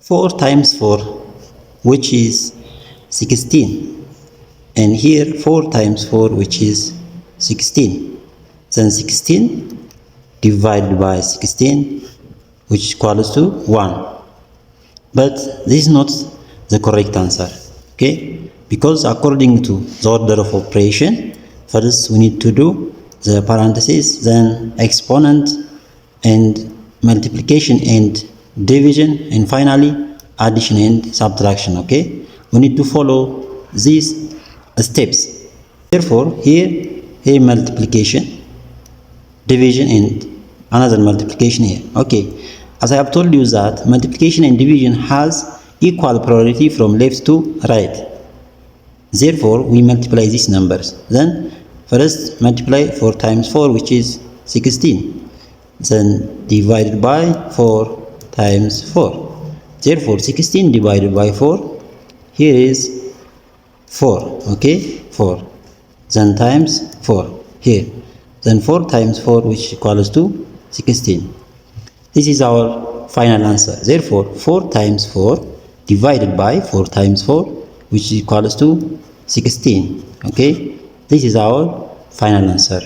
4 times 4, which is 16, and here 4 times 4, which is 16. Then 16 divided by 16, which equals to 1. But this is not the correct answer, okay? Because according to the order of operation, first we need to do the parentheses, then exponent and multiplication and division, and finally addition and subtraction, okay? We need to follow these steps. Therefore, here multiplication, division, and another multiplication here, okay? As I have told you that multiplication and division has equal priority from left to right. Therefore, we multiply these numbers. Then first multiply 4 times 4, which is 16. Then divided by 4 times 4. Therefore, 16 divided by 4, here is 4, okay? 4. Then times 4 here. Then 4 times 4, which equals to 16. This is our final answer. Therefore, 4 times 4 divided by 4 times 4, which equals to 16. Okay, this is our final answer.